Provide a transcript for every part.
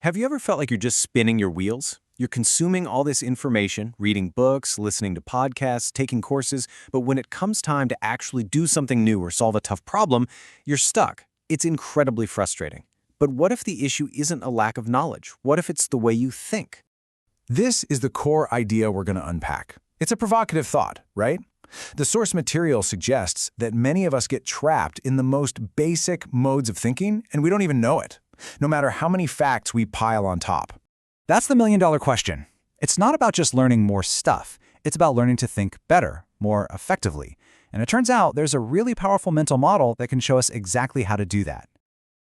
Have you ever felt like you're just spinning your wheels? You're consuming all this information, reading books, listening to podcasts, taking courses, but when it comes time to actually do something new or solve a tough problem, you're stuck. It's incredibly frustrating. But what if the issue isn't a lack of knowledge? What if it's the way you think? This is the core idea we're going to unpack. It's a provocative thought, right? The source material suggests that many of us get trapped in the most basic modes of thinking, and we don't even know it, no matter how many facts we pile on top. That's the million-dollar question. It's not about just learning more stuff. It's about learning to think better, more effectively. And it turns out there's a really powerful mental model that can show us exactly how to do that.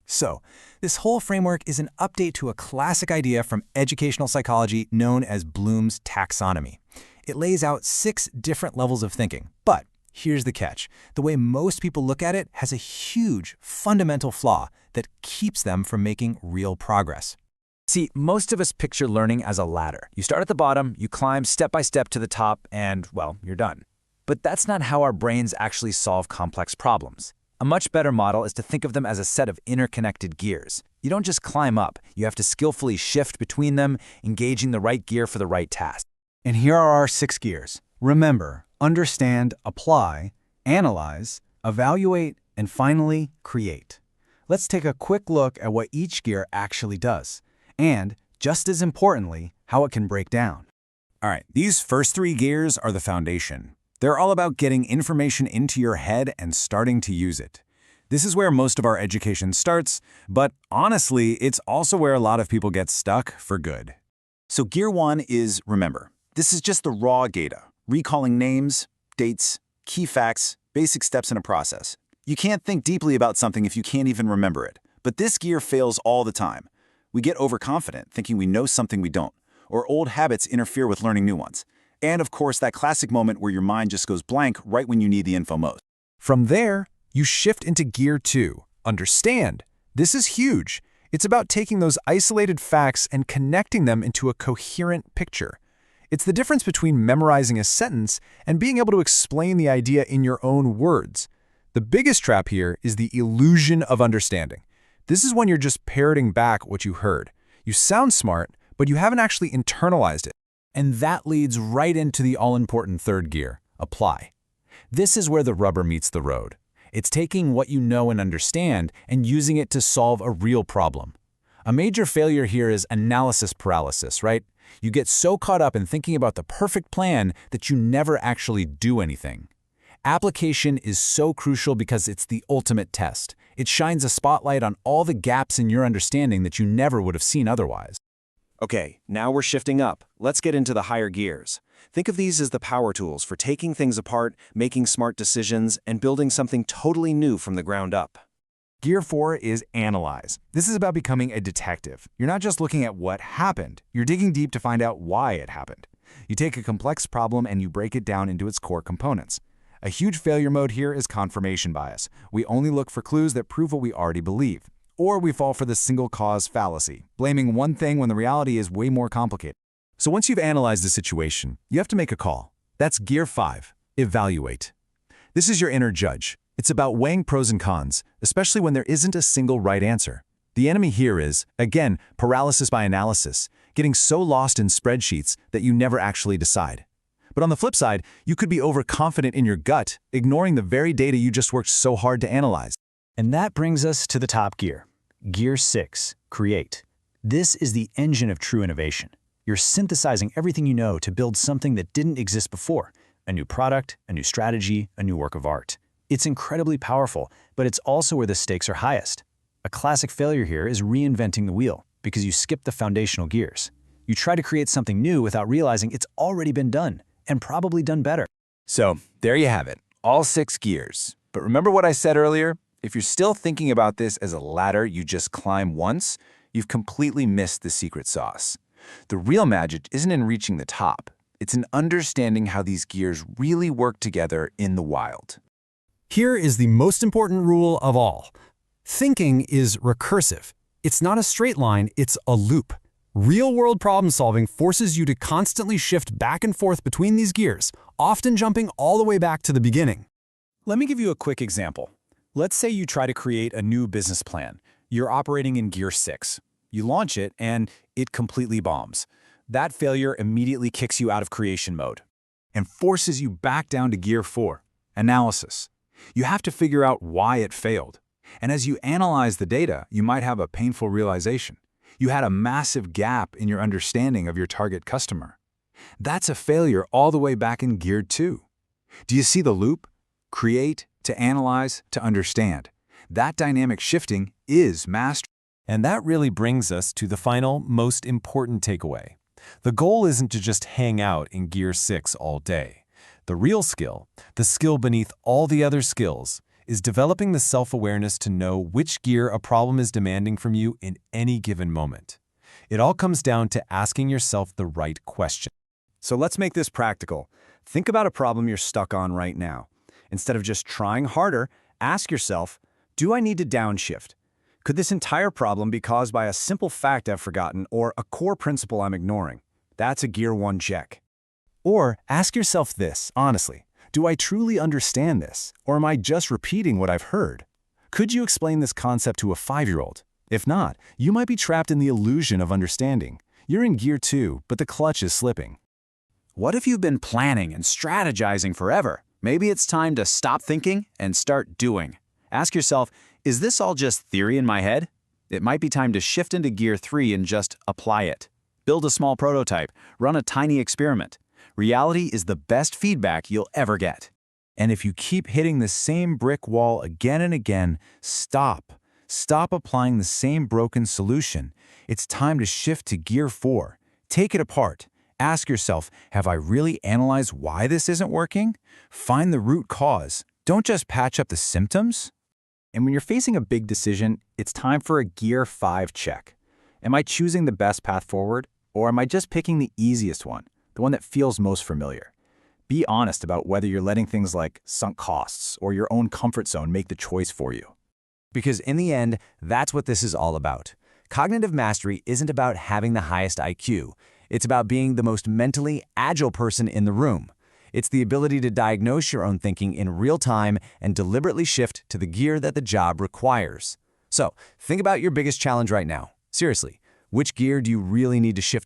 So, this whole framework is an update to a classic idea from educational psychology known as Bloom's taxonomy. It lays out 6 different levels of thinking. But here's the catch. The way most people look at it has a huge, fundamental flaw that keeps them from making real progress. See, most of us picture learning as a ladder. You start at the bottom, you climb step by step to the top, and, well, you're done. But that's not how our brains actually solve complex problems. A much better model is to think of them as a set of interconnected gears. You don't just climb up, you have to skillfully shift between them, engaging the right gear for the right task. And here are our 6 gears. Remember, understand, apply, analyze, evaluate, and finally, create. Let's take a quick look at what each gear actually does, and, just as importantly, how it can break down. All right, these first 3 gears are the foundation. They're all about getting information into your head and starting to use it. This is where most of our education starts, but honestly, it's also where a lot of people get stuck for good. So gear 1 is remember. This is just the raw data, recalling names, dates, key facts, basic steps in a process. You can't think deeply about something if you can't even remember it. But this gear fails all the time. We get overconfident, thinking we know something we don't, or old habits interfere with learning new ones. And of course, that classic moment where your mind just goes blank right when you need the info most. From there, you shift into gear 2, understand. This is huge. It's about taking those isolated facts and connecting them into a coherent picture. It's the difference between memorizing a sentence and being able to explain the idea in your own words. The biggest trap here is the illusion of understanding. This is when you're just parroting back what you heard. You sound smart, but you haven't actually internalized it. And that leads right into the all-important 3rd gear, apply. This is where the rubber meets the road. It's taking what you know and understand and using it to solve a real problem. A major failure here is analysis paralysis, right? You get so caught up in thinking about the perfect plan that you never actually do anything. Application is so crucial because it's the ultimate test. It shines a spotlight on all the gaps in your understanding that you never would have seen otherwise. Okay, now we're shifting up. Let's get into the higher gears. Think of these as the power tools for taking things apart, making smart decisions, and building something totally new from the ground up. Gear 4 is analyze. This is about becoming a detective. You're not just looking at what happened. You're digging deep to find out why it happened. You take a complex problem and you break it down into its core components. A huge failure mode here is confirmation bias. We only look for clues that prove what we already believe. Or we fall for the single cause fallacy, blaming one thing when the reality is way more complicated. So once you've analyzed the situation, you have to make a call. That's gear 5, evaluate. This is your inner judge. It's about weighing pros and cons, especially when there isn't a single right answer. The enemy here is, again, paralysis by analysis, getting so lost in spreadsheets that you never actually decide. But on the flip side, you could be overconfident in your gut, ignoring the very data you just worked so hard to analyze. And that brings us to the top gear. Gear 6, create. This is the engine of true innovation. You're synthesizing everything you know to build something that didn't exist before. A new product, a new strategy, a new work of art. It's incredibly powerful, but it's also where the stakes are highest. A classic failure here is reinventing the wheel, because you skip the foundational gears. You try to create something new without realizing it's already been done, and probably done better. So there you have it, all 6 gears. But remember what I said earlier? If you're still thinking about this as a ladder you just climb once, you've completely missed the secret sauce. The real magic isn't in reaching the top. It's in understanding how these gears really work together in the wild. Here is the most important rule of all. Thinking is recursive. It's not a straight line, it's a loop. Real-world problem-solving forces you to constantly shift back and forth between these gears, often jumping all the way back to the beginning. Let me give you a quick example. Let's say you try to create a new business plan. You're operating in gear 6. You launch it, and it completely bombs. That failure immediately kicks you out of creation mode. And forces you back down to gear 4, analysis. You have to figure out why it failed. And as you analyze the data, you might have a painful realization. You had a massive gap in your understanding of your target customer. That's a failure all the way back in gear 2. Do you see the loop? Create, to analyze, to understand. That dynamic shifting is mastery. And that really brings us to the final, most important takeaway. The goal isn't to just hang out in Gear 6 all day. The real skill, the skill beneath all the other skills, is developing the self-awareness to know which gear a problem is demanding from you in any given moment. It all comes down to asking yourself the right question. So let's make this practical. Think about a problem you're stuck on right now. Instead of just trying harder, ask yourself, do I need to downshift? Could this entire problem be caused by a simple fact I've forgotten or a core principle I'm ignoring? That's a Gear 1 check. Or ask yourself this, honestly. Do I truly understand this, or am I just repeating what I've heard? Could you explain this concept to a 5-year-old? If not, you might be trapped in the illusion of understanding. You're in Gear 2, but the clutch is slipping. What if you've been planning and strategizing forever? Maybe it's time to stop thinking and start doing. Ask yourself, is this all just theory in my head? It might be time to shift into Gear 3 and just apply it. Build a small prototype, run a tiny experiment. Reality is the best feedback you'll ever get. And if you keep hitting the same brick wall again and again, stop. Stop applying the same broken solution. It's time to shift to Gear 4. Take it apart. Ask yourself, have I really analyzed why this isn't working? Find the root cause. Don't just patch up the symptoms. And when you're facing a big decision, it's time for a Gear 5 check. Am I choosing the best path forward, or am I just picking the easiest one, the one that feels most familiar? Be honest about whether you're letting things like sunk costs or your own comfort zone make the choice for you. Because in the end, that's what this is all about. Cognitive mastery isn't about having the highest IQ. It's about being the most mentally agile person in the room. It's the ability to diagnose your own thinking in real time and deliberately shift to the gear that the job requires. So, think about your biggest challenge right now. Seriously, which gear do you really need to shift